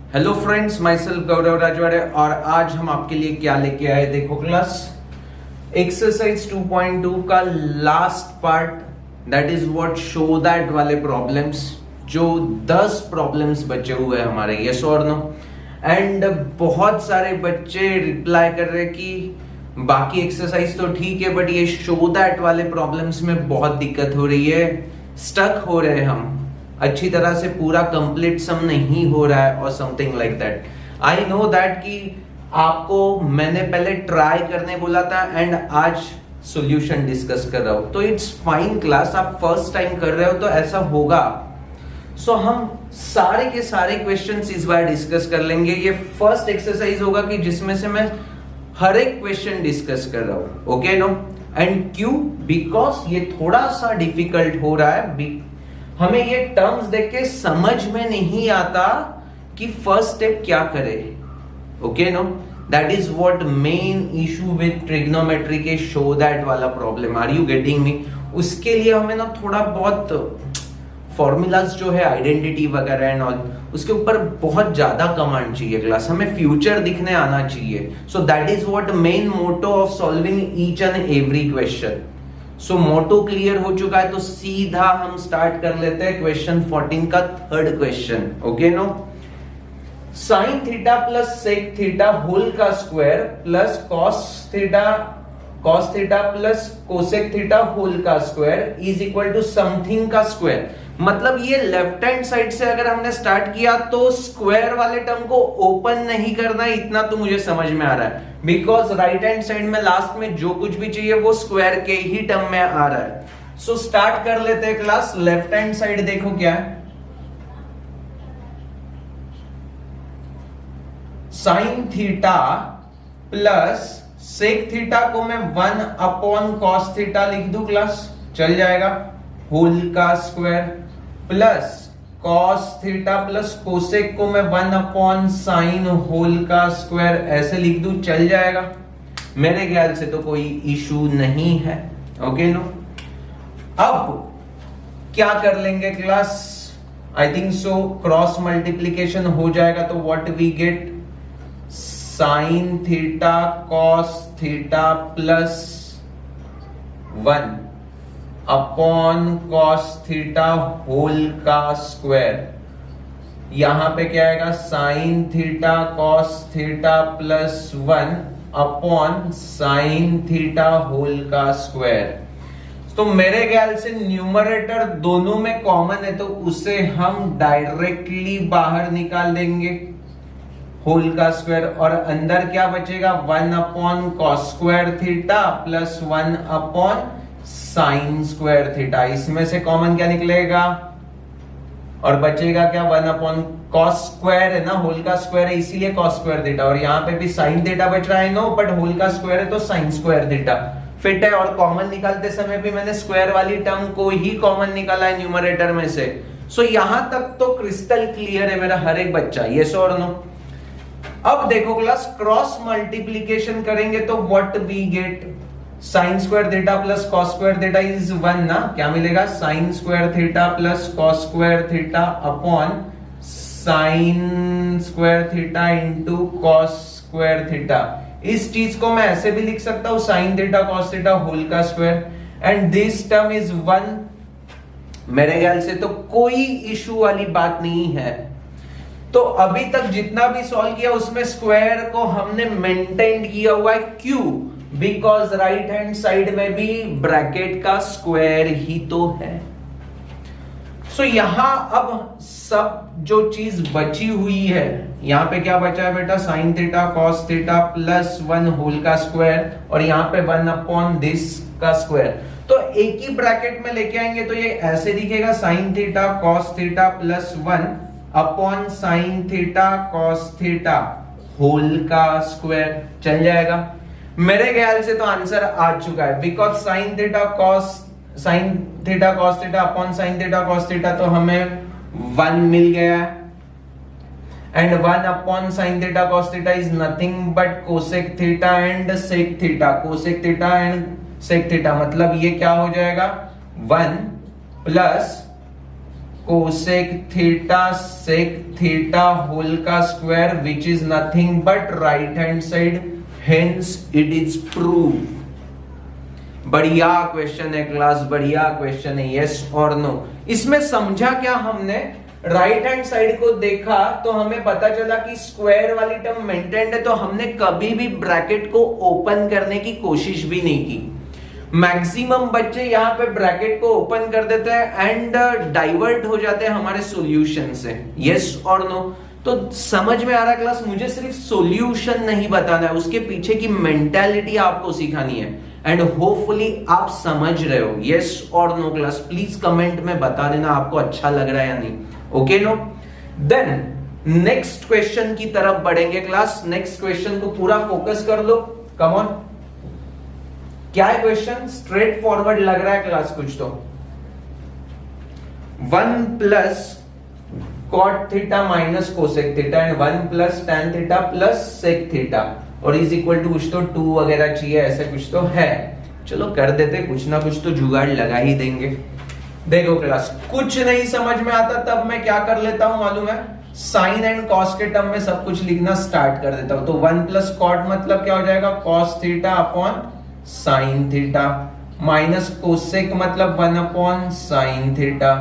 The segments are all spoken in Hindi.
हेलो फ्रेंड्स, माई सेल्फ गौरव राजवाड़े और आज हम आपके लिए क्या लेके आए देखो क्लास एक्सरसाइज 2.2 का last part, that is what show that वाले प्रॉब्लम्स। जो 10 प्रॉब्लम्स बचे हुए हैं हमारे, यस और नो। एंड बहुत सारे बच्चे रिप्लाई कर रहे कि बाकी एक्सरसाइज तो ठीक है बट ये शो दैट वाले प्रॉब्लम्स में बहुत दिक्कत हो रही है, स्टक हो रहे हैं हम, अच्छी तरह से पूरा कंप्लीट सम नहीं हो रहा है और something like that. I know that कि आपको मैंने पहले ट्राई करने बोला था एंड आज सॉल्यूशन डिस्कस कर रहा हूं, तो इट्स फाइन क्लास। आप फर्स्ट टाइम कर रहे हो तो ऐसा होगा। सो हम सारे के सारे क्वेश्चंस इस बार डिस्कस कर लेंगे। ये फर्स्ट एक्सरसाइज होगा कि जिसमें से मैं हर एक क्वेश्चन डिस्कस कर रहा हूं, ओके नो। एंड क्यों? बिकॉज ये थोड़ा सा डिफिकल्ट हो रहा है, हमें ये टर्म्स देख के समझ में नहीं आता कि फर्स्ट स्टेप क्या करे, okay no. That is what main issue with trigonometry के शो दैट वाला problem. Are you getting me? उसके लिए हमें ना थोड़ा बहुत फॉर्मूलाज जो है, आइडेंटिटी वगैरह एंड ऑल, उसके ऊपर बहुत ज्यादा कमांड चाहिए क्लास। हमें फ्यूचर दिखने आना चाहिए। So that is what main motto of solving each and every question. So motto clear हो चुका है तो सीधा हम स्टार्ट कर लेते हैं क्वेश्चन 14 का third question, okay no. Sine theta plus sec theta whole का square plus cos theta plus cosec theta whole का square is equal to something का स्क्वायर। मतलब ये लेफ्ट हैंड साइड से अगर हमने स्टार्ट किया तो स्क्वायर वाले टर्म को ओपन नहीं करना, इतना तो मुझे समझ में आ रहा है। बिकॉज राइट हैंड साइड में लास्ट में जो कुछ भी चाहिए वो स्क्वायर के ही टर्म में आ रहा है। सो स्टार्ट कर लेते हैं क्लास। लेफ्ट हैंड साइड देखो क्या है, sine theta plus sec theta को मैं 1 अपॉन कॉस थीटा लिख दूं क्लास, चल जाएगा। होल का square plus cos theta plus cosec को मैं 1 अपॉन साइन होल का स्क्वायर ऐसे लिख दूं, चल जाएगा। मेरे ख्याल से तो कोई इशू नहीं है, ओके नो। अब क्या कर लेंगे class? I think so cross multiplication हो जाएगा तो what we get, sine theta cos theta plus 1 upon cos theta whole का स्क्वायर। यहां पे क्या आएगा, sine theta cos theta plus 1 upon sine theta whole का स्क्वायर। तो मेरे ख्याल से न्यूमरेटर दोनों में कॉमन है तो उसे हम डायरेक्टली बाहर निकाल देंगे, होल का स्क्वायर। और अंदर क्या बचेगा, 1 upon cos square theta plus 1 upon sine square theta. इसमें से कॉमन क्या निकलेगा और बचेगा क्या, 1 अपॉन कॉस स्क्वायर है ना, होल का स्क्वायर है इसीलिए कॉस स्क्वायर थीटा। और यहां पे भी साइन थीटा बच रहा है नो, बट होल का स्क्वायर है तो साइन स्क्वायर थीटा फिट है। और कॉमन निकालते समय भी मैंने स्क्वायर वाली टर्म को ही कॉमन निकाला है न्यूमरेटर में से। सो यहां तक तो क्रिस्टल क्लियर है मेरा हर एक बच्चा, यस और नो। अब देखो क्लास, क्रॉस मल्टीप्लीकेशन करेंगे तो what we get, sine square theta plus cos square theta is 1 ना, क्या मिलेगा, sine square theta plus cos square theta upon sine square theta into cos square theta. इस चीज को मैं ऐसे भी लिख सकता हूं, sine theta cos theta whole का square, and this term is 1। मेरे ख्याल से तो कोई इशू वाली बात नहीं है। तो अभी तक जितना भी सॉल्व किया उसमें स्क्वायर को हमने मेंटेन किया हुआ है, क्यों? बिकॉज राइट हैंड साइड में भी ब्रैकेट का स्क्वायर ही तो है। सो यहां अब सब जो चीज बची हुई है, यहां पे क्या बचा है बेटा, sine theta cos theta plus 1 whole का स्क्वायर और यहां पे 1 अपॉन दिस का स्क्वायर। तो एक ही ब्रैकेट में लेके आएंगे तो ये ऐसे दिखेगा, sine theta cos theta plus 1 upon sine theta cos theta whole का स्क्वायर, चल जाएगा। मेरे ख्याल से तो आंसर आ चुका है, because sine theta cos theta upon sine theta cos theta तो हमें 1 मिल गया है, and 1 upon sine theta cos theta is nothing but cosec theta and sec theta. Cosec theta and sec theta मतलब ये क्या हो जाएगा, 1 plus cosec theta sec theta whole का square which is nothing but right hand side, hence it is prove. बढ़िया क्वेश्चन है क्लास, बढ़िया क्वेश्चन है, यस और नो। इसमें समझा क्या हमने, राइट हैंड साइड को देखा तो हमें पता चला कि स्क्वायर वाली टर्म मेंटेन्ड है, तो हमने कभी भी ब्रैकेट को ओपन करने की कोशिश भी नहीं की। मैक्सिमम बच्चे यहाँ पे ब्रैकेट को ओपन कर देते हैं एंड डाइवर्ट हो जाते हैं हमारे सॉल्यूशन से, यस और नो। तो समझ में आ रहा है क्लास, मुझे सिर्फ सॉल्यूशन नहीं बताना है, उसके पीछे की मेंटालिटी आपको सिखानी है एंड होपफुली आप समझ रहे हो, यस और नो क्लास। प्लीज कमेंट में बता देना आपको अच्छा लग रहा है या नहीं, okay no. Then next question की तरफ बढ़ेंगे क्लास। नेक्स्ट क्वेश्चन को पूरा फोकस कर लो, कम ऑन। क्या है क्वेश्चन, स्ट्रेट फॉरवर्ड लग रहा है क्लास कुछ तो। 1 plus cot theta minus cosec theta and 1 plus tan theta plus sec theta और इज इक्वल टू कुछ तो 2 वगैरह चाहिए, ऐसे कुछ तो है। चलो कर देते, कुछ ना कुछ तो जुगाड़ लगा ही देंगे। देखो क्लास, कुछ नहीं समझ में आता तब मैं क्या कर लेता हूं मालूम है, साइन एंड कॉस के टर्म में सब कुछ लिखना स्टार्ट कर देता हूं। तो 1 प्लस कॉट मतलब क्या हो जाएगा, cos theta upon sine theta, minus cosec मतलब 1 अपॉन साइन थीटा,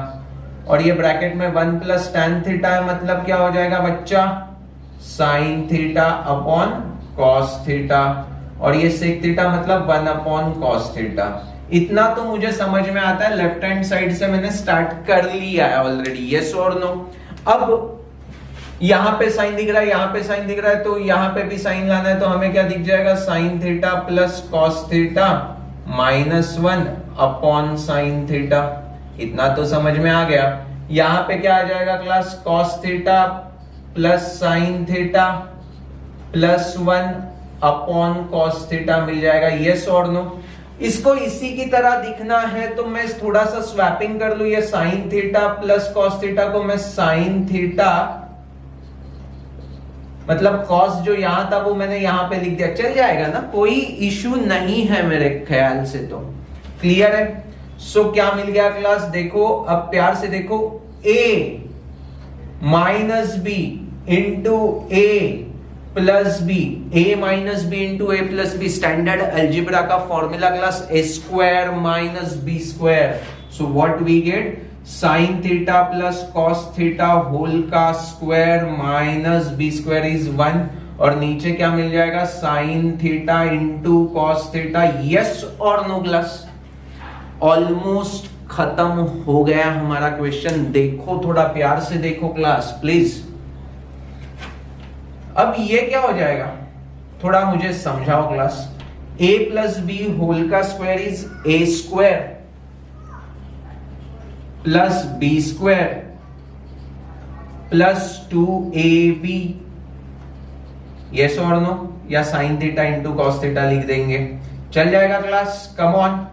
और ये ब्रैकेट में 1 प्लस टैन थीटा है मतलब क्या हो जाएगा बच्चा, sine theta upon cos theta, और ये सेक थीटा मतलब 1 अपॉन कॉस थीटा। इतना तो मुझे समझ में आता है, लेफ्ट हैंड साइड से मैंने स्टार्ट कर लिया है ऑलरेडी, यस और नो। अब यहां पे साइन दिख रहा है, यहां पे साइन दिख रहा है, तो यहां पे भी साइन लाना है, तो हमें क्या दिख जाएगा, sine theta plus cos theta minus 1 upon sine theta. इतना तो समझ में आ गया। यहां पे क्या आ जाएगा class, cos theta plus sine theta plus 1 upon cos theta मिल जाएगा, यस और नो। इसको इसी की तरह दिखना है तो मैं थोड़ा सा स्वैपिंग कर लू, ये sign theta plus cos theta को मैं साइन थीटा मतलब कॉस जो यहां था वो मैंने यहां पे लिख दिया, चल जाएगा ना, कोई इशू नहीं है मेरे ख्याल से। तो क्लियर है। सो क्या मिल गया क्लास, देखो अब प्यार से देखो, a minus B into A plus B, a minus B into A plus B, standard algebra का formula class, a square minus B square. So what we get, sine theta plus cos theta whole का square minus B square is 1, और नीचे क्या मिल जाएगा, sine theta into cos theta, yes और नो क्लास। ऑलमोस्ट खत्म हो गया हमारा क्वेश्चन। देखो थोड़ा प्यार से देखो क्लास प्लीज। अब ये क्या हो जाएगा, थोड़ा मुझे समझाओ class. a plus B whole का square is a square plus B square plus 2ab, yes और नो, या sine theta into cos theta लिख देंगे, चल जाएगा क्लास, कम ऑन।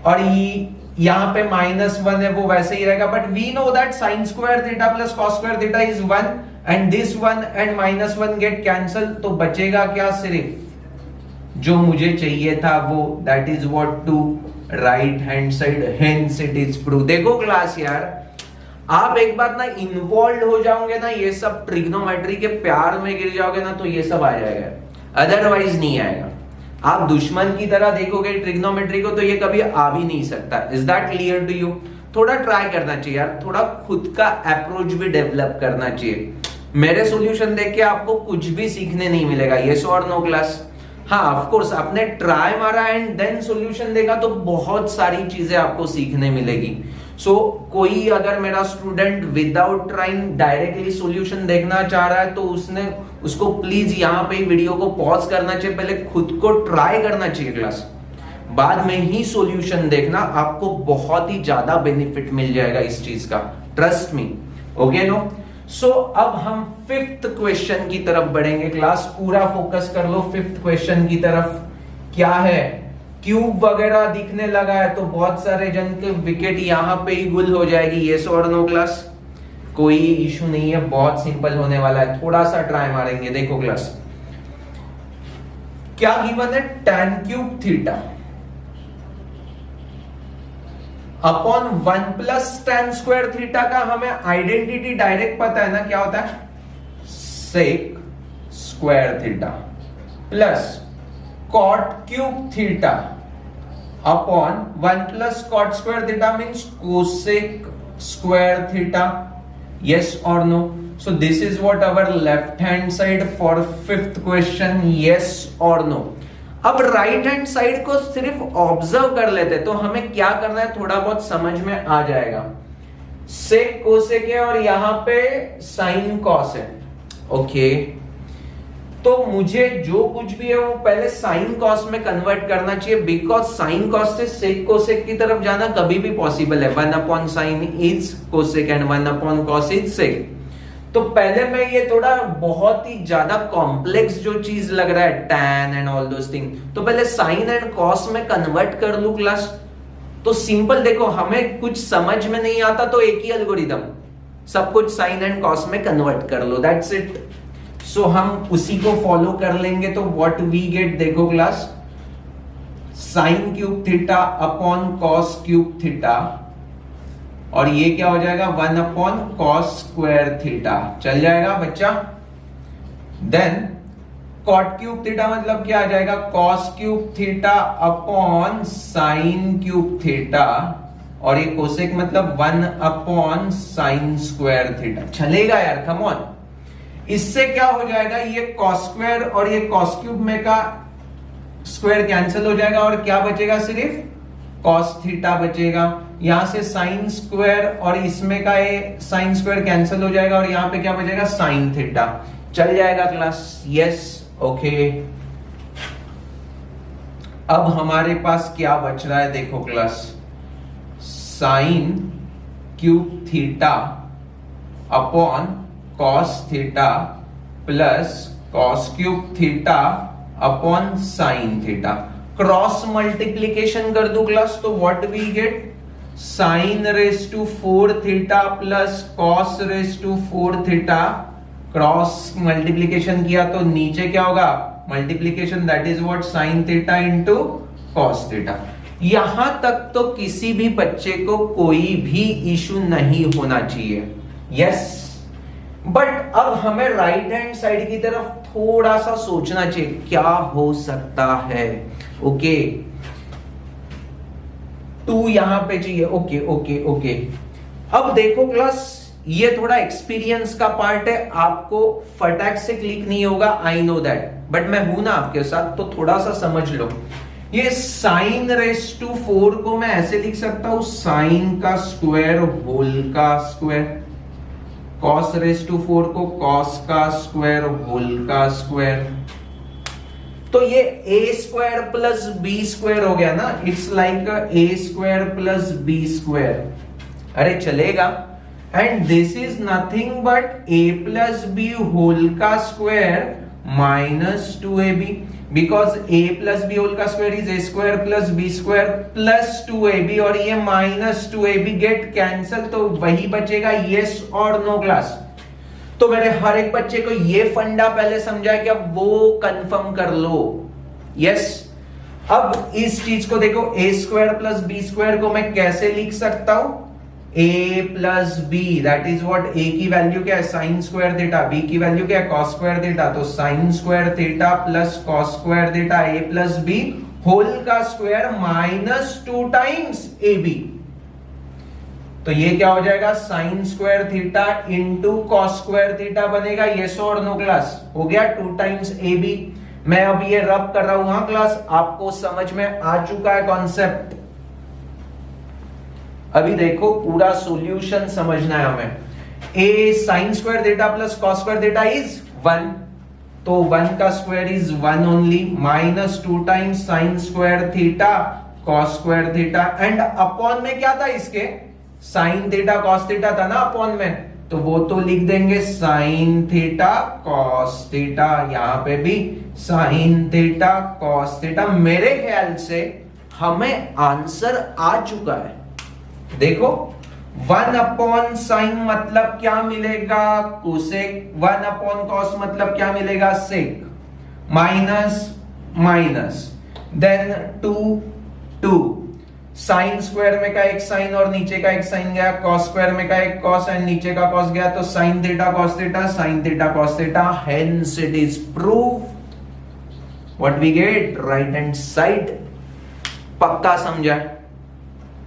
और यहां पे -1 है वो वैसे ही रहेगा, but we know that sine square theta plus cos square theta is 1 and this 1 and -1 get cancel, तो बचेगा क्या, सिर्फ जो मुझे चाहिए था वो, that is what, 2 right hand side, hence it is prove. देखो क्लास यार, आप एक बार ना इन्वॉल्व हो जाओगे ना ये सब ट्रिग्नोमेट्री के प्यार में गिर जाओगे ना तो ये सब आ जाएगा, अदरवाइज नहीं आएगा। आप दुश्मन की तरह देखोगे ट्रिग्नोमेट्री को तो ये कभी आ भी नहीं सकता। Is that clear to you? थोड़ा ट्राई करना चाहिए यार, थोड़ा खुद का अप्रोच भी डेवलप करना चाहिए। मेरे सॉल्यूशन देख के आपको कुछ भी सीखने नहीं मिलेगा, यस और नो क्लास। हाँ ऑफ कोर्स, आपने ट्राई मारा एंड देन सॉल्यूशन देखा तो बहुत सारी चीजें आपको सीखने मिलेगी। सो कोई अगर मेरा student without trying directly solution देखना चाह रहा है तो उसको प्लीज यहाँ पे वीडियो को पॉज करना चाहिए, पहले खुद को ट्राई करना चाहिए क्लास, बाद में ही सॉल्यूशन देखना, आपको बहुत ही ज्यादा बेनिफिट मिल जाएगा इस चीज का, ट्रस्ट मी, ओके नो। सो अब हम 5th क्वेश्चन की तरफ बढ़ेंगे क्लास, पूरा फोकस कर लो 5th क्वेश्चन की तरफ। क्या है, क्यूब वगैरह दिखने लगा है तो बहुत सारे जन के विकेट यहां पे ही गुल हो जाएगी, यस और नो क्लास। कोई इशू नहीं है, बहुत सिंपल होने वाला है, थोड़ा सा ट्राई मारेंगे। देखो क्लास, क्या गिवन है, tan cube theta upon 1 plus tan square theta का हमें आइडेंटिटी डायरेक्ट पता है ना, क्या होता है, sec square theta plus cot cube theta upon 1 plus cot square theta means cosec square theta. Yes or no? So this is what our left hand side for fifth question. Yes or no? अब राइट हैंड साइड को सिर्फ ऑब्जर्व कर लेते तो हमें क्या करना है थोड़ा बहुत समझ में आ जाएगा. सेक कोसेक है और यहां पे साइन कॉस है. ओके, तो मुझे जो कुछ भी है वो पहले साइन कॉस में कन्वर्ट करना चाहिए, बिकॉज साइन कॉस से सेक कोसेक की तरफ जाना कभी भी पॉसिबल है. 1 upon sine is cosec and 1 upon cos is sec. तो पहले मैं ये थोड़ा बहुत ही ज्यादा कॉम्प्लेक्स जो चीज लग रहा है tan and all those thing, तो पहले साइन एंड कॉस में कन्वर्ट कर लू क्लास. तो सिंपल देखो, हमें कुछ समझ में नहीं आता तो एक ही एल्गोरिदम, सब कुछ साइन एंड कॉस में कन्वर्ट कर लो, दैट्स इट. सो हम उसी को फॉलो कर लेंगे. तो व्हाट वी गेट, देखो class, sine cube theta upon cos cube theta, और ये क्या हो जाएगा 1 अपॉन कॉस स्क्वायर थीटा. चल जाएगा बच्चा. देन कॉट क्यूब थीटा मतलब क्या आ जाएगा, cos cube theta upon sign cube theta, और ये कोसेक मतलब 1 अपॉन साइन स्क्वायर थीटा. चलेगा यार, कम ऑन. इससे क्या हो जाएगा, ये कॉस स्क्वायर और ये कॉस क्यूब में का स्क्वायर कैंसिल हो जाएगा और क्या बचेगा, सिर्फ कॉस थीटा बचेगा. यहां से साइन स्क्वायर और इसमें का ये साइन स्क्वायर कैंसिल हो जाएगा और यहां पे क्या बचेगा, साइन थीटा. चल जाएगा क्लास. Yes, okay. अब हमारे पास क्या बच रहा है, देखो class, sine cube theta upon cos theta plus cos cube theta upon sine theta. Cross multiplication कर दो क्लास, तो what we get, sine raise to 4 थीटा plus cos raise to 4 theta. Cross multiplication किया तो नीचे क्या होगा, multiplication, that is what, sine theta into cos theta. यहां तक तो किसी भी बच्चे को कोई भी इशू नहीं होना चाहिए. यस, बट अब हमें राइट हैंड साइड की तरफ थोड़ा सा सोचना चाहिए, क्या हो सकता है. ओके, 2 यहां पे चाहिए. Okay okay okay. अब देखो क्लास, ये थोड़ा एक्सपीरियंस का पार्ट है, आपको फटाक से क्लिक नहीं होगा, आई नो दैट, बट मैं हूं ना आपके साथ, तो थोड़ा सा समझ लो. ये साइन रेस टू 4 को मैं ऐसे लिख सकता हूं, साइन का स्क्वायर होल का स्क्वायर, कॉस रेस टू 4 को कॉस का स्क्वायर होल का स्क्वायर. तो ये a square plus B square हो गया ना, it's like a square plus B square. अरे चलेगा. And this is nothing but a plus B whole का square minus 2ab, because a plus B whole का square is a square plus B square plus 2ab, और ये माइनस 2ab गेट कैंसल, तो वही बचेगा. यस और नो क्लास. तो मेरे हर एक बच्चे को ये फंडा पहले समझाया कि अब वो कंफर्म कर लो. यस. अब इस चीज को देखो, a square plus B square को मैं कैसे लिख सकता हूं, a plus B, that is what, a की वैल्यू क्या है, साइन स्क्वायर थीटा, b की वैल्यू क्या है, कॉस स्क्वायर थीटा, तो sine square theta plus cos square theta, a plus B whole का स्क्वायर माइनस 2 टाइम्स ab. तो ये क्या हो जाएगा, sine square theta into cos square theta बनेगा. यस और नो क्लास, हो गया 2 टाइम्स ab. मैं अब ये रब कर रहा हूं. हाँ क्लास, आपको समझ में आ चुका है कॉन्सेप्ट. अभी देखो पूरा सॉल्यूशन समझना है हमें. a sign square theta plus cos square theta is 1, तो 1 का square is 1 only, minus 2 times sign square theta cos square theta, and upon में क्या था इसके, साइन थीटा कॉस थीटा था ना अपॉन में, तो वो तो लिख देंगे साइन थीटा कॉस थीटा. यहां पे भी साइन थीटा कॉस थीटा. मेरे ख्याल से हमें आंसर आ चुका है. देखो 1 अपॉन साइन मतलब क्या मिलेगा, कोसेक, 1 अपॉन कॉस मतलब क्या मिलेगा, sec, minus minus, then 2 2, sine square में का एक साइन और नीचे का एक साइन गया, कॉस स्क्वायर में का एक कॉस एंड नीचे का कॉस गया, तो sine theta cos theta, sine theta cos theta, hence it is prove what we get right hand side. पक्का समझा?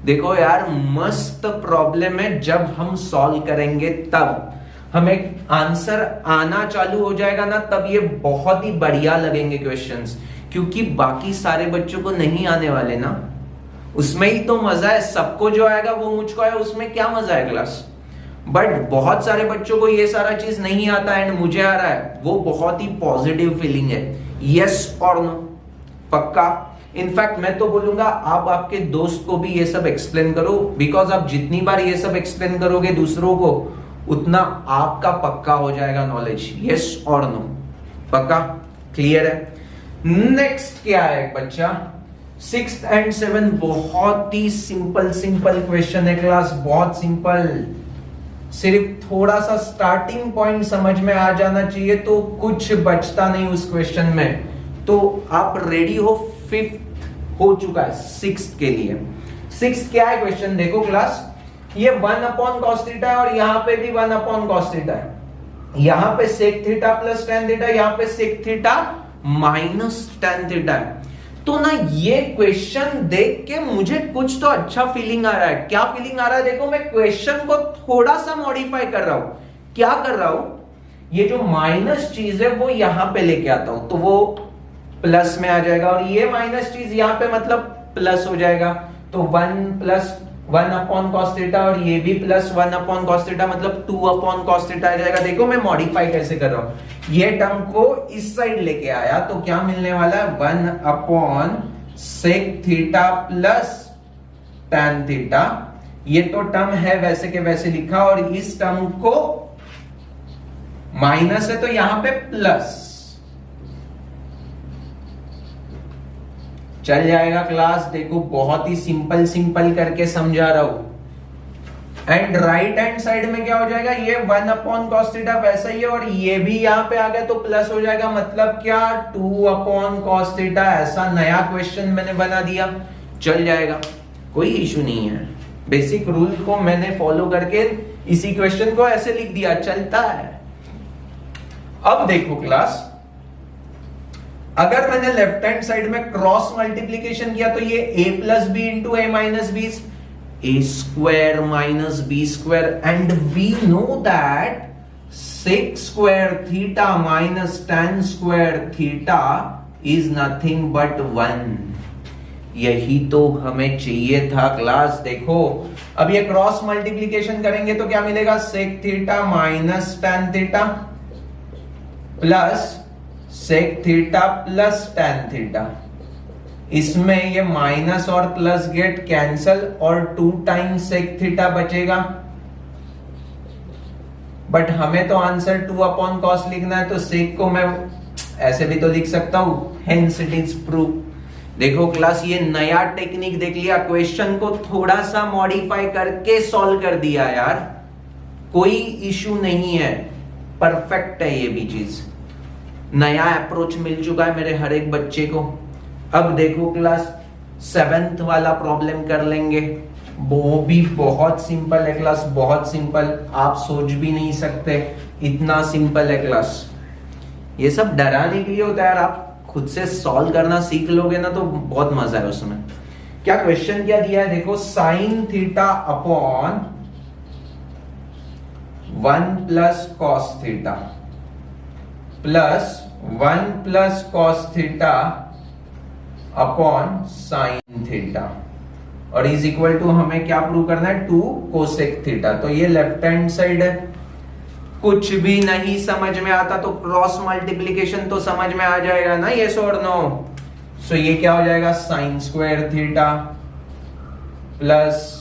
देखो यार मस्त प्रॉब्लम है, जब हम सॉल्व करेंगे तब हमें आंसर आना चालू हो जाएगा ना, तब ये बहुत ही बढ़िया लगेंगे क्वेश्चंस, क्योंकि बाकी सारे बच्चों को नहीं आने वाले ना, उसमें ही तो मजा है। सबको जो आएगा वो मुझको आया, उसमें क्या मजा है क्लास। बट बहुत सारे बच्चों को ये सारा चीज नहीं आता एंड मुझे आ रहा है, वो बहुत ही पॉजिटिव फीलिंग है। यस और नो? पक्का? इनफैक्ट मैं तो बोलूंगा आप आपके दोस्त को भी ये सब एक्सप्लेन करो, बिकॉज आप जितनी बार ये सब एक्सप्लेन करोगे दूसरों को, उतना आपका पक्का हो जाएगा नॉलेज। यस और नो? पक्का? क्लियर है? नेक्स्ट क्या है बच्चा? 6th एंड 7th बहुत ही सिंपल क्वेश्चन है क्लास, बहुत सिंपल। सिर्फ थोड़ा सा स्टार्टिंग पॉइंट समझ में आ जाना चाहिए तो कुछ बचता नहीं उस क्वेश्चन में। तो आप रेडी हो? 5th हो चुका है, 6th के लिए। 6th क्या है क्वेश्चन? देखो क्लास, ये 1 अपॉन कॉस थीटा है और यहां पे भी 1 अपॉन कॉस थीटा है। यहां पे sec theta plus tan theta, यहां पे sec theta minus tan theta है। तो ना ये क्वेश्चन देख के मुझे कुछ तो अच्छा फीलिंग आ रहा है। क्या फीलिंग आ रहा है? देखो मैं क्वेश्चन को थोड़ा सा मॉडिफाई कर रहा हूं। क्या कर रहा हूं? ये जो माइनस चीज है वो यहां पे लेके आता हूं, तो वो प्लस में आ जाएगा, और ये माइनस चीज यहां पे मतलब प्लस हो जाएगा। तो 1 प्लस 1 अपॉन कॉस थीटा, और ये भी प्लस 1 अपॉन कॉस थीटा, मतलब 2 अपॉन कॉस थीटा आ जाएगा। देखो मैं मॉडिफाई कैसे कर रहा हूं, ये टर्म को इस साइड लेके आया तो क्या मिलने वाला है? 1 upon sec theta plus tan theta. ये तो टर्म है वैसे के वैसे लिखा, और इस टर्म को माइनस है तो यहां पे प्लस चल जाएगा क्लास। देखो बहुत ही सिंपल करके समझा रहा हूं। एंड राइट हैंड साइड में क्या हो जाएगा? ये 1 अपॉन कॉस थीटा वैसा ही है, और ये भी यहां पे आ गया तो प्लस हो जाएगा, मतलब क्या 2 अपॉन कॉस थीटा। ऐसा नया क्वेश्चन मैंने बना दिया, चल जाएगा, कोई इशू नहीं है। बेसिक रूल को मैंने फॉलो करके इसी क्वेश्चन को ऐसे लिख दिया, चलता है। अब देखो क्लास, अगर मैंने लेफ्ट हैंड साइड में क्रॉस मल्टीप्लीकेशन किया तो ये a plus B into A minus B, A square minus B square, and we know that sec square theta minus tan square theta is nothing but 1। यही तो हमें चाहिए था क्लास। देखो अब ये क्रॉस मल्टीप्लीकेशन करेंगे तो क्या मिलेगा? Sec theta minus tan theta plus sec theta plus tan theta. इसमें ये माइनस और प्लस गेट कैंसल, और 2 टाइम्स सेक थीटा बचेगा। बट हमें तो आंसर 2 अपॉन कॉस लिखना है, तो सेक को मैं ऐसे भी तो लिख सकता हूं, हेंस इट इज प्रूव। देखो क्लास, ये नया टेक्निक देख लिया, क्वेश्चन को थोड़ा सा मॉडिफाई करके सॉल्व कर दिया यार, कोई इशू नहीं है, परफेक्ट है ये भी चीज। नया अप्रोच मिल चुका है मेरे हर एक बच्चे को। अब देखो क्लास, 7th वाला प्रॉब्लम कर लेंगे, वो भी बहुत सिंपल है क्लास, बहुत सिंपल, आप सोच भी नहीं सकते इतना सिंपल है क्लास। ये सब डराने के लिए होता है यार, आप खुद से सॉल्व करना सीख लोगे ना तो बहुत मजा है उसमें। क्या क्वेश्चन क्या दिया है? देखो, sine theta upon 1 plus cos theta plus 1 plus cos theta upon sine theta, और इज इक्वल टू हमें क्या प्रूव करना है? 2 कोसेक थीटा। तो ये लेफ्ट हैंड साइड है, कुछ भी नहीं समझ में आता तो क्रॉस मल्टीप्लीकेशन तो समझ में आ जाएगा ना, यस और नो? सो ये क्या हो जाएगा? Sine square theta plus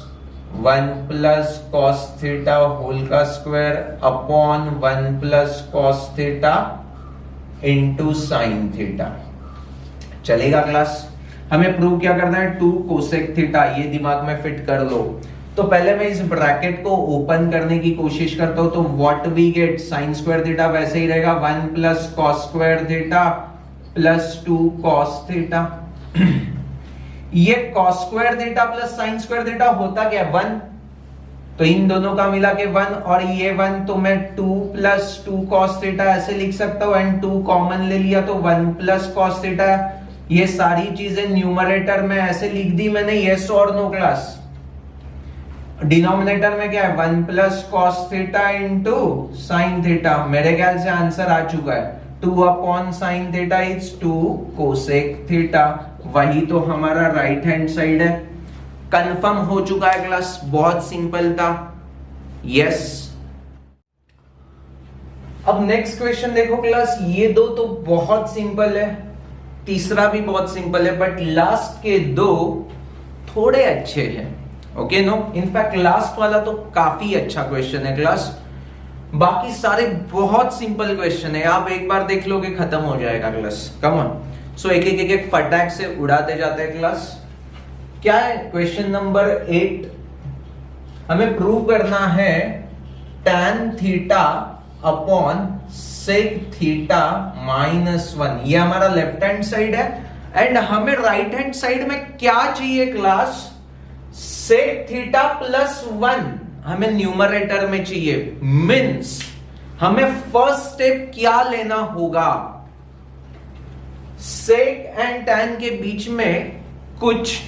1 plus cos theta whole का square upon 1 plus cos theta into sine theta. चलेगा क्लास? हमें प्रूव क्या करना है? 2 कोसेक थीटा, ये दिमाग में फिट कर लो। तो पहले मैं इस ब्रैकेट को ओपन करने की कोशिश करता हूं, तो what we get? Sine square theta वैसे ही रहेगा, 1 plus cos square theta plus 2 cos theta. ये cos square theta plus sin square theta होता क्या है 1, तो इन दोनों का मिला के 1 और ये 1, तो मैं 2 प्लस 2 cos थीटा ऐसे लिख सकता हूं एंड 2 कॉमन ले लिया तो 1 प्लस cos थीटा। ये सारी चीजें न्यूमरेटर में ऐसे लिख दी मैंने, यस और नो क्लास। डिनोमिनेटर में क्या है 1 plus cos theta into sin theta. मेरे ख्याल से आंसर आ चुका है, 2 upon sin theta is 2 cosec theta. वही तो हमारा राइट हैंड साइड है। कंफर्म हो चुका है क्लास, बहुत सिंपल था। यस अब नेक्स्ट क्वेश्चन देखो क्लास, ये दो तो बहुत सिंपल है, तीसरा भी बहुत सिंपल है, बट लास्ट के दो थोड़े अच्छे हैं। ओके नो, इनफैक्ट लास्ट वाला तो काफी अच्छा क्वेश्चन है क्लास, बाकी सारे बहुत सिंपल क्वेश्चन है। आप एक बार देख लोगे खत्म हो जाएगा क्लास। कम ऑन, सो एक एक फटाक से उड़ाते जाते हैं क्लास। क्या है क्वेश्चन नंबर 8, हमें प्रूव करना है tan theta upon sec theta -1। ये हमारा लेफ्ट हैंड साइड है एंड हमें राइट हैंड साइड में क्या चाहिए क्लास, सेक थीटा प्लस 1 हमें न्यूमरेटर में चाहिए। मीन्स हमें फर्स्ट स्टेप क्या लेना होगा, सेक एंड टैन के बीच में कुछ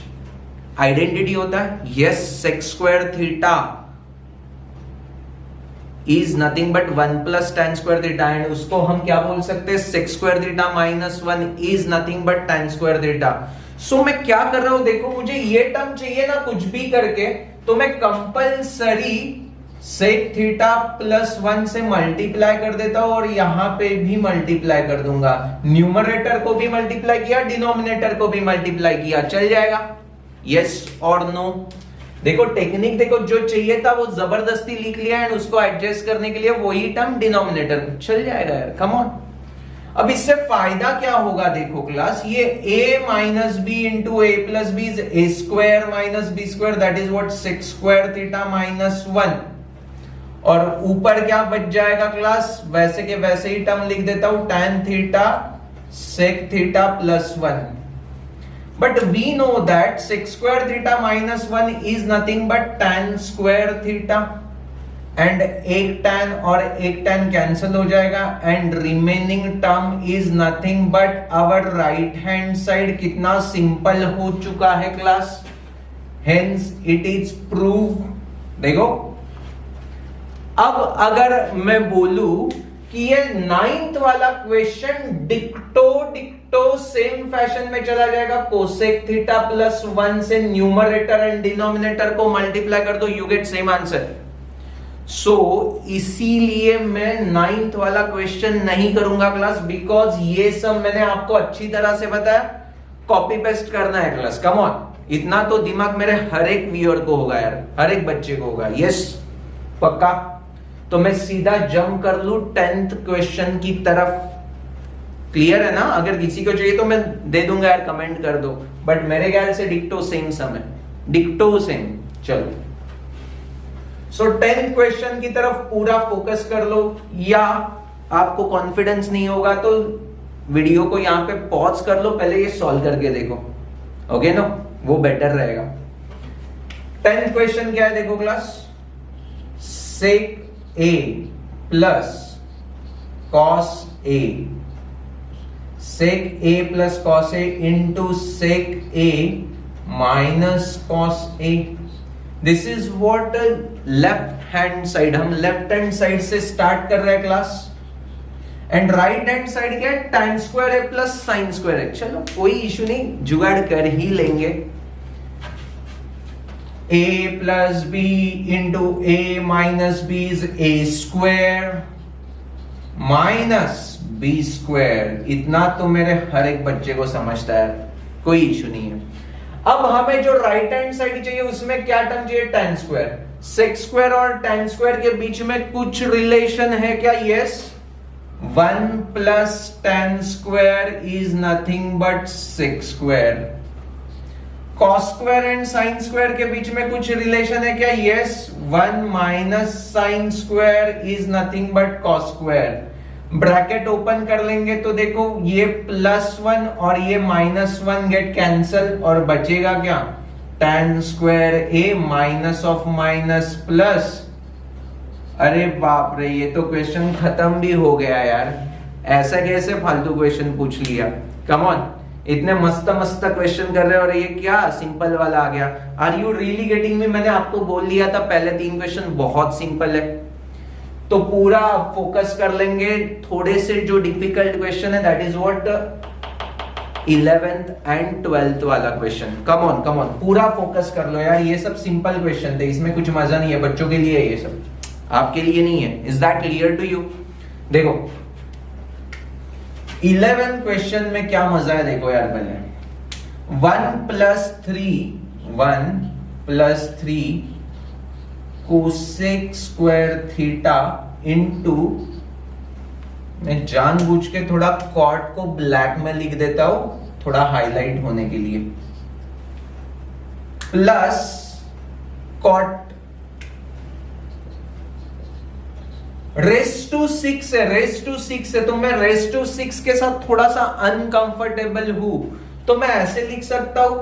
आइडेंटिटी होता है। Yes, sec square theta is nothing but 1 plus tan square theta, and उसको हम क्या बोल सकते हैं, sec square theta -1 is nothing but tan square theta. So मैं क्या कर रहा हूं, देखो मुझे ये टर्म चाहिए ना कुछ भी करके, तो मैं कंपलसरी सेक थीटा प्लस 1 से मल्टीप्लाई कर देता हूं और यहां पे भी मल्टीप्लाई कर दूंगा। न्यूमरेटर को भी मल्टीप्लाई किया, डिनोमिनेटर को भी मल्टीप्लाई किया, चल जाएगा। यस और नो। देखो टेक्निक देखो, जो चाहिए था वो जबरदस्ती लिख लिया एंड उसको एडजस्ट करने के लिए वही टर्म डिनोमिनेटर, चल जाएगा यार, कम ऑन। अब इससे फायदा क्या होगा देखो क्लास, ये a minus B into A plus B is A square minus B square, that is what sec square theta -1। और ऊपर क्या बच जाएगा क्लास, वैसे के वैसे ही टर्म लिख देता हूं, tan theta sec theta +1। But we know that sec square theta -1 is nothing but tan square theta, and एक tan और एक tan कैंसिल हो जाएगा and remaining term is nothing but our right hand side. कितना सिंपल हो चुका है class, hence it is prove. देखो अब अगर मैं बोलूं कि ये 9th वाला क्वेश्चन डिक्टो सेम फैशन में चला जाएगा, कोसेक थीटा +1 से न्यूमरेटर एंड डिनोमिनेटर को मल्टीप्लाई कर दो, यू गेट सेम आंसर। सो इसीलिए मैं 9th वाला क्वेश्चन नहीं करूंगा क्लास, बिकॉज ये सब मैंने आपको अच्छी तरह से बताया, कॉपी पेस्ट करना है क्लास। कम ऑन, इतना तो दिमाग मेरे हर एक व्यूअर को होगा यार, हर एक बच्चे को होगा। यस पक्का। तो मैं सीधा जंप कर लूं 10th क्वेश्चन की तरफ। क्लियर है ना? अगर किसी को चाहिए तो मैं दे दूंगा यार, कमेंट कर दो, बट मेरे ख्याल से डिक्टो सेम सम है, डिक्टो सेम। चलो सो 10th क्वेश्चन की तरफ पूरा फोकस कर लो, या आपको कॉन्फिडेंस नहीं होगा तो वीडियो को यहां पे पॉज कर लो, पहले ये सॉल्व करके देखो। ओके नो, वो बेटर रहेगा। 10th क्वेश्चन क्या है देखो class, sec a plus cos a, sec a plus cos a into sec a minus cos a। This is what left hand side, हम लेफ्ट हैंड साइड से स्टार्ट कर रहे हैं class, and right hand side क्या है, tan square a plus sine square है। चलो कोई इशू नहीं, जुगाड़ कर ही लेंगे। a plus B into a minus B is a square minus b square. इतना तो मेरे हर एक बच्चे को समझता है, कोई इशू नहीं है। अब हमें जो राइट हैंड साइड चाहिए उसमें क्या टर्म चाहिए, tan स्क्वायर। सेक स्क्वायर और tan स्क्वायर के बीच में कुछ रिलेशन है क्या, yes. 1 plus tan square is nothing but sec square. cos square and sin square के बीच में कुछ रिलेशन है क्या, yes. 1 minus sin square is nothing but cos square. Bracket open कर लेंगे तो देखो ये +1 और ये -1 गेट कैंसल और बचेगा क्या, tan square a minus of minus plus. अरे बाप रे, ये तो क्वेश्चन खत्म भी हो गया यार। ऐसा कैसे फालतू क्वेश्चन पूछ लिया, कम ऑन, इतने मस्त मस्त क्वेश्चन कर रहे हो और ये क्या सिंपल वाला आ गया। Are you really getting me? मैंने आपको बोल दिया था पहले 3 क्वेश्चन बहुत सिंपल है, तो पूरा फोकस कर लेंगे। थोड़े से जो डिफिकल्ट क्वेश्चन है that is what 11th and 12th वाला क्वेश्चन। कम ऑन पूरा फोकस कर लो यार, ये सब सिंपल क्वेश्चन थे, इसमें कुछ मजा नहीं है, बच्चों के लिए है ये सब, आपके लिए नहीं है। Is that clear to you? देखो 11th क्वेश्चन में क्या मजा है, देखो यार पहले 1 + 3 कोसेक स्क्वायर थीटा इंटू, मैं जानबूझ के थोड़ा कॉट को ब्लैक में लिख देता हूं थोड़ा हाईलाइट होने के लिए, प्लस कॉट रेस टू 6 है, तो मैं रेस टू 6 के साथ थोड़ा सा अनकंफर्टेबल हूं, तो मैं ऐसे लिख सकता हूं,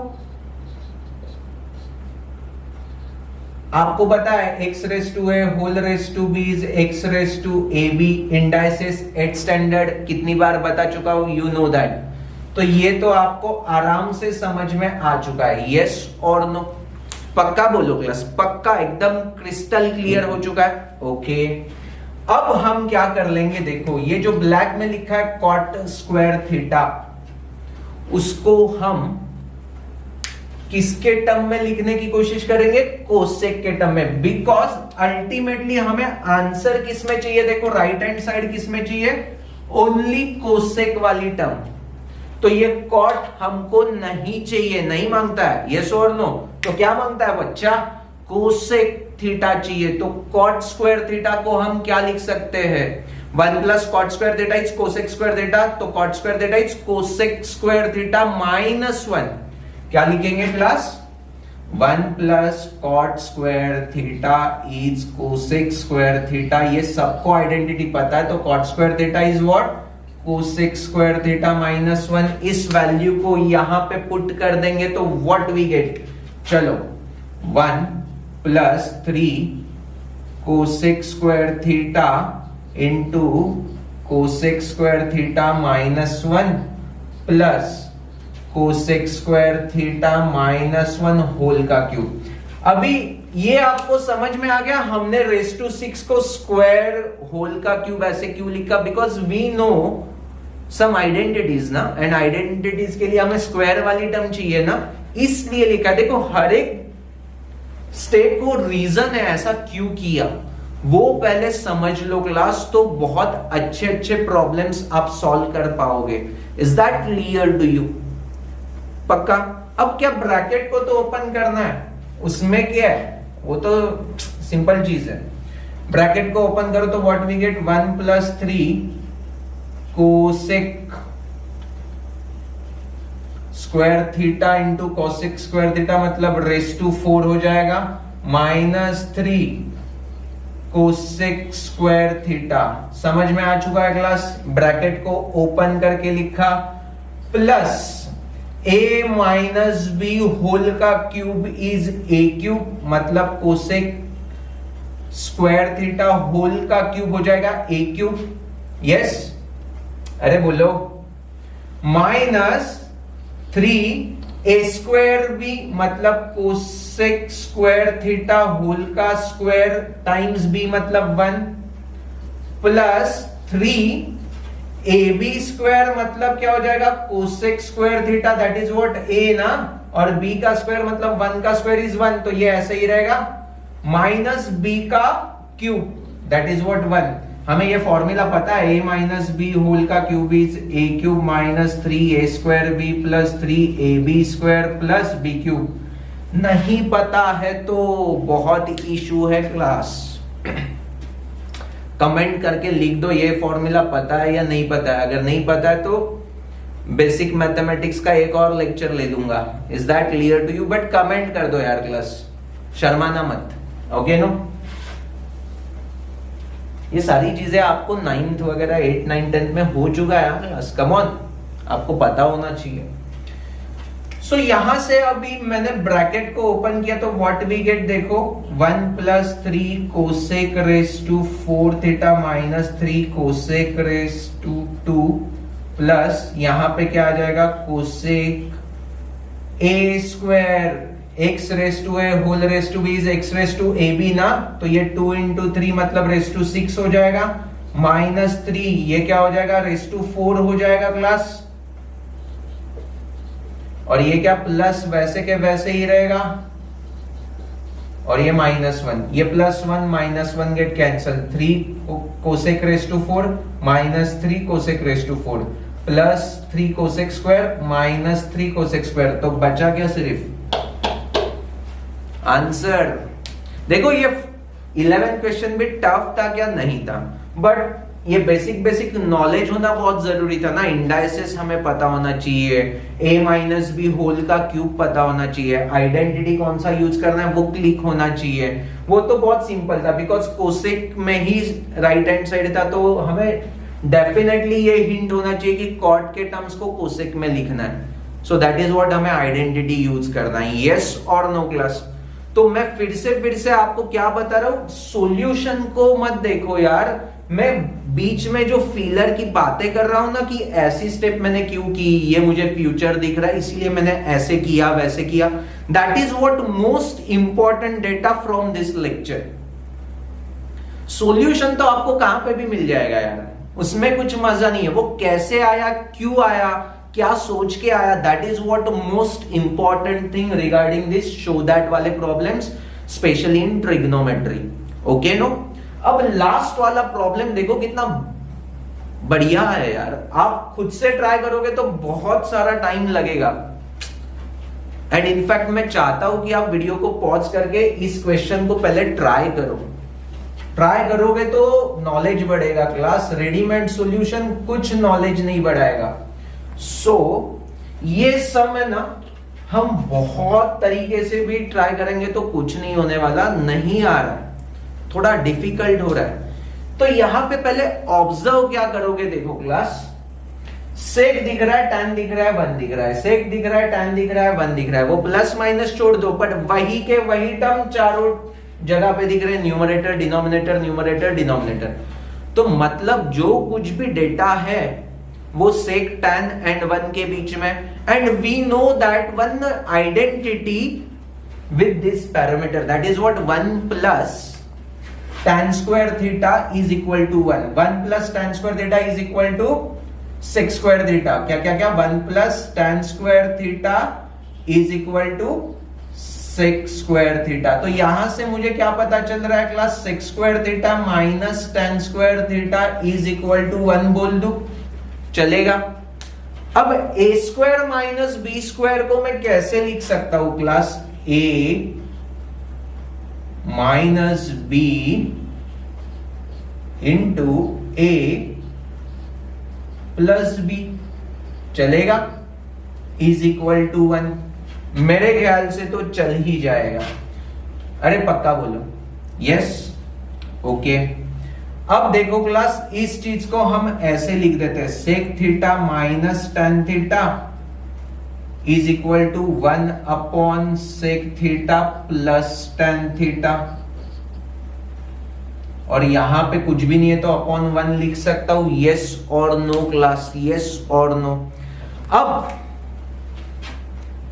आपको पता है x raise to a whole raise to b is x raise to ab, indices at standard कितनी बार बता चुका हूं, यू नो दैट। तो ये तो आपको आराम से समझ में आ चुका है, यस और नो? पक्का बोलो क्लास, पक्का एकदम क्रिस्टल क्लियर हो चुका है, ओके। अब हम क्या कर लेंगे, देखो ये जो ब्लैक में लिखा है कॉट स्क्वायर थीटा, उसको हम किसके टर्म में लिखने की कोशिश करेंगे, कोसेक के टर्म में, बिकॉज अल्टीमेटली हमें आंसर किस में चाहिए, देखो राइट हैंड साइड किस में चाहिए, ओनली कोसेक वाली टर्म। तो ये कॉट हमको नहीं चाहिए, नहीं मांगता है, यस और नो? तो क्या मांगता है बच्चा, कोसेक थीटा चाहिए। तो कॉट स्क्वायर थीटा को हम क्या लिख सकते हैं, 1 + cot square theta is cosec square theta, तो cot square theta is cosec square theta -1। क्या लिखेंगे class, 1 + cot square theta is cosec square theta, ये सबको आइडेंटिटी पता है, तो cot square theta is what, cosec square theta -1। इस वैल्यू को यहां पे पुट कर देंगे तो व्हाट वी गेट, चलो 1 + 3 cosec square theta into cosec square theta -1 plus cosec square theta -1 whole का क्यूब। अभी ये आपको समझ में आ गया, हमने रेस टू 6 को स्क्वायर होल का क्यूब ऐसे क्यों लिखा, because we know some identities ना, एंड आइडेंटिटीज के लिए हमें स्क्वायर वाली टर्म चाहिए ना, इसलिए लिखा। देखो हर एक स्टेप को रीजन है ऐसा क्यों किया, वो पहले समझ लो क्लास, तो बहुत अच्छे अच्छे प्रॉब्लम्स आप सॉल्व कर पाओगे। Is that clear to you? पक्का। अब क्या ब्रैकेट को तो ओपन करना है, उसमें क्या है, वो तो सिंपल चीज है। ब्रैकेट को ओपन करो तो what we get, 1 + 3 cosec square theta into cosec square theta, मतलब रेस टू 4 हो जाएगा, -3 कोसेक स्क्वायर थीटा। समझ में आ चुका है क्लास? ब्रैकेट को ओपन करके लिखा, प्लस a - b होल का क्यूब इज a³, मतलब कोसेक स्क्वायर थीटा होल का क्यूब हो जाएगा a³, यस? अरे बोलो, -3a²b मतलब कोसेक स्क्वायर थीटा होल का स्क्वायर टाइम्स b मतलब 1 प्लस 3ab² मतलब क्या हो जाएगा, cosec square theta that is what a ना, और b का स्क्वायर मतलब 1 का स्क्वायर इज 1, तो ये ऐसे ही रहेगा -b का क्यूब दैट इज व्हाट 1। हमें ये फॉर्मूला पता है, a - b होल का cube is a³ - 3a²b plus 3ab² plus b³। नहीं पता है तो बहुत इशू है क्लास, कमेंट करके लिख दो ये फॉर्मूला पता है या नहीं पता है। अगर नहीं पता है तो बेसिक मैथमेटिक्स का एक और लेक्चर ले लूंगा। Is that clear to you? But comment कर दो यार क्लास, शर्माना मत, ओके नो? ये सारी चीजें आपको 9th वगैरह 8, 9, 10 में हो चुका है क्लास, कम ऑन, आपको पता होना चाहिए। सो यहां से अभी मैंने ब्रैकेट को ओपन किया तो व्हाट वी गेट, देखो 1 + 3 cosec raise to 4 theta minus 3 cosec raise to 2 plus यहां पे क्या आ जाएगा cosec A square x raise to A whole raise to B is x raise to A B ना, तो ये 2 × 3 मतलब रेस टू 6 हो जाएगा, -3 ये क्या हो जाएगा रेस टू 4 हो जाएगा क्लास, और ये क्या प्लस वैसे के वैसे ही रहेगा, और ये -1, ये +1 -1 get cancel, 3 cosec raise to 4 -3 cosec raise to 4 plus 3 cosec square -3 cosec square, तो बचा क्या सिर्फ आंसर। देखो ये 11 क्वेश्चन भी टफ था क्या, नहीं था, बट ये बेसिक नॉलेज होना बहुत जरूरी था ना। इंडाइसेस हमें पता होना चाहिए, a - b होल का क्यूब पता होना चाहिए, आइडेंटिटी कौन सा यूज करना है वो क्लिक होना चाहिए, वो तो बहुत सिंपल था बिकॉज कोसेक में ही राइट हैंड साइड था, तो हमें डेफिनेटली ये हिंट होना चाहिए कि कॉट के टर्म्स को कोसेक में लिखना है। सो दैट इज व्हाट हमें आइडेंटिटी यूज करना है, यस और नो क्लास। तो मैं फिर से आपको क्या बता रहा हूं, सॉल्यूशन को मत देखो यार, मैं बीच में जो फीलर की बातें कर रहा हूं ना कि ऐसी स्टेप मैंने क्यों की, ये मुझे फ्यूचर दिख रहा है इसलिए मैंने ऐसे किया वैसे किया, that is what most important data from this lecture. Solution तो आपको कहां पे भी मिल जाएगा यार, उसमें कुछ मजा नहीं है, वो कैसे आया, क्यों आया, क्या सोच के आया, that is what most important thing regarding this show that वाले problems, specially in trigonometry. Okay no. अब लास्ट वाला प्रॉब्लम देखो कितना बढ़िया है यार, आप खुद से ट्राई करोगे तो बहुत सारा टाइम लगेगा, एंड इनफैक्ट मैं चाहता हूं कि आप वीडियो को पॉज करके इस क्वेश्चन को पहले ट्राई करो। ट्राई करोगे तो नॉलेज बढ़ेगा क्लास, रेडीमेड सॉल्यूशन कुछ नॉलेज नहीं बढ़ाएगा। सो ये सम है ना, हम बहुत तरीके से भी ट्राई करेंगे तो कुछ नहीं होने वाला, नहीं आ रहा है, थोड़ा डिफिकल्ट हो रहा है। तो यहां पे पहले ऑब्जर्व क्या करोगे, देखो क्लास, सेक दिख रहा है, tan दिख रहा है, 1 दिख रहा है, सेक दिख रहा है, tan दिख रहा है, 1 दिख रहा है, वो प्लस माइनस छोड़ दो, बट वही के वही टर्म चारों जगह पे दिख रहे हैं, न्यूमरेटर डिनोमिनेटर न्यूमरेटर डिनोमिनेटर। तो मतलब जो कुछ भी डेटा है वो सेक tan एंड 1 के बीच में, and we know that one identity with this parameter, that is what 1 plus tan square theta is equal to 1, 1 plus tan square theta is equal to sec square theta, क्या क्या क्या 1 plus tan square theta is equal to sec square theta। तो यहां से मुझे क्या पता चल रहा है class, sec square theta minus tan square theta is equal to 1 बोल दूं, चलेगा। अब a square minus b square को मैं कैसे लिख सकता हूं class, a minus b into a plus b, चलेगा, इज इक्वल टू 1। मेरे ख्याल से तो चल ही जाएगा, अरे पक्का बोलो, यस, ओके। अब देखो क्लास, इस चीज को हम ऐसे लिख देते हैं, sec theta minus tan theta is equal to 1 upon sec theta plus tan theta, और यहां पे कुछ भी नहीं है तो अपॉन 1 लिख सकता हूं, यस और नो क्लास, यस और नो। अब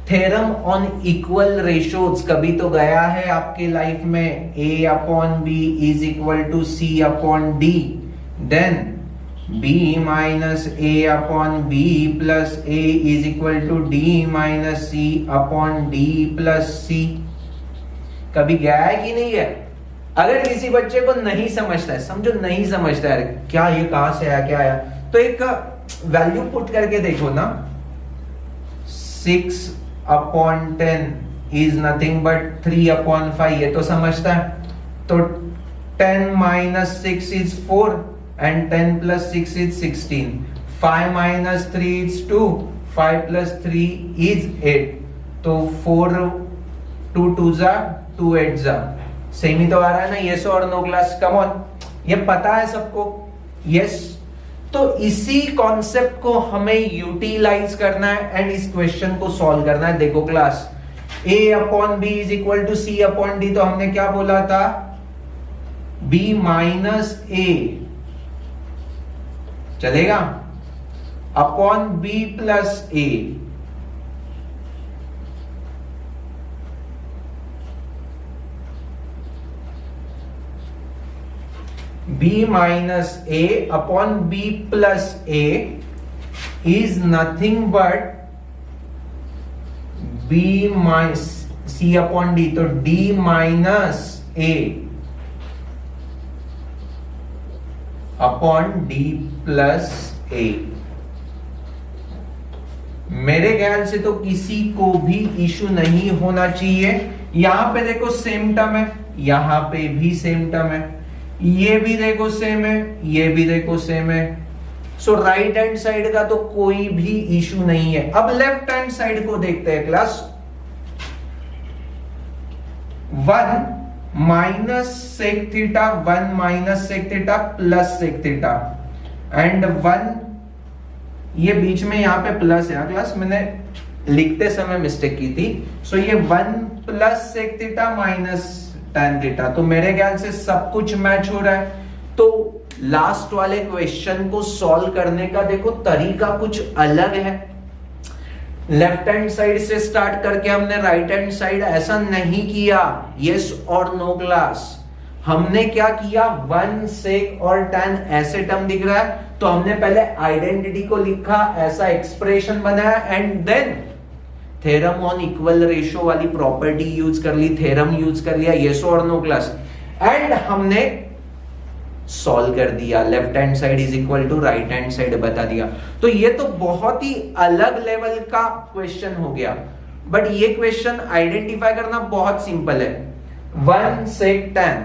थ्योरम ऑन इक्वल रेशियोज कभी तो गया है आपके लाइफ में, a upon b is equal to c upon d, then b minus a upon b plus a is equal to d minus c upon d plus c। कभी गया है कि नहीं है? अगर किसी बच्चे को नहीं समझता है, समझो नहीं समझता है क्या ये कहां से आया क्या आया, तो एक वैल्यू पुट करके देखो ना, 6 upon 10 is nothing but 3 upon 5, ये तो समझता है। तो 10 minus 6 is 4 and 10 plus 6 is 16, 5 minus 3 is 2, 5 plus 3 is 8, तो 4 2 2 जा 2 8 जा, सेम ही तो आ रहा है ना, यस और नो क्लास, कम ऑन। ये पता है सबको? यस। तो इसी कॉन्सेप्ट को हमें यूटिलाइज करना है एंड इस क्वेश्चन को सॉल्व करना है। देखो class, a upon B is equal to C upon D, तो हमने क्या बोला था? b माइनस ए चलेगा upon b plus A. b minus a upon b plus a is nothing but b minus c upon d, तो d minus a upon d plus a। मेरे ख्याल से तो किसी को भी इशू नहीं होना चाहिए। यहां पे देखो सेम टर्म है, यहां पे भी सेम टर्म है, ये भी देखो सेम है, ये भी देखो सेम है। सो राइट हैंड साइड का तो कोई भी इशू नहीं है। अब लेफ्ट हैंड साइड को देखते हैं class. 1 minus sec theta, 1 minus sec theta plus sec theta and 1, ये बीच में यहां पे प्लस है क्लास, मैंने लिखते समय मिस्टेक की थी। सो ये 1 plus sec theta minus tan theta, तो मेरे ख्याल से सब कुछ मैच हो रहा है। तो लास्ट वाले क्वेश्चन को सॉल्व करने का देखो तरीका कुछ अलग है। लेफ्ट हैंड साइड से स्टार्ट करके हमने राइट हैंड साइड ऐसा नहीं किया। यस और नो क्लास, हमने क्या किया? 1 सेक और tan ऐसे टर्म दिख रहा है तो हमने पहले आइडेंटिटी को लिखा, ऐसा एक्सप्रेशन बनाया and then theorem on equal ratio वाली प्रॉपर्टी यूज कर ली, थ्योरम यूज कर लिया। यस और नो क्लास, एंड हमने सॉल्व कर दिया। Left hand side is equal to right hand side बता दिया। तो ये तो बहुत ही अलग लेवल का क्वेश्चन हो गया, बट ये क्वेश्चन आइडेंटिफाई करना बहुत सिंपल है। 1 सेक tan,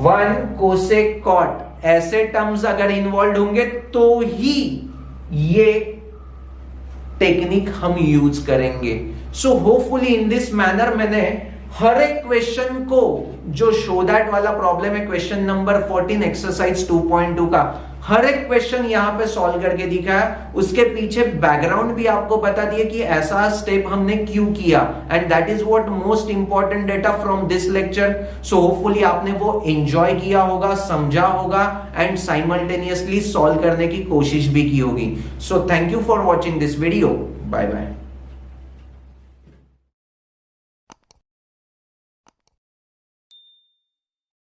1 कोसेक कॉट, ऐसे टर्म्स अगर इन्वॉल्व होंगे तो ही ये टेक्निक हम यूज करेंगे। So hopefully in this manner मैंने हर एक क्वेश्चन को, जो शो दैट वाला प्रॉब्लम है क्वेश्चन नंबर 14 एक्सरसाइज 2.2 का, हर एक क्वेश्चन यहां पे सॉल्व करके दिखा है। उसके पीछे बैकग्राउंड भी आपको बता दिया कि ऐसा स्टेप हमने क्यों किया, and that is what most important data from this lecture. So hopefully आपने वो एंजॉय किया होगा, समझा होगा एंड साइमल्टेनियसली सॉल्व करने की कोशिश भी की होगी। So thank you for watching this video. Bye bye.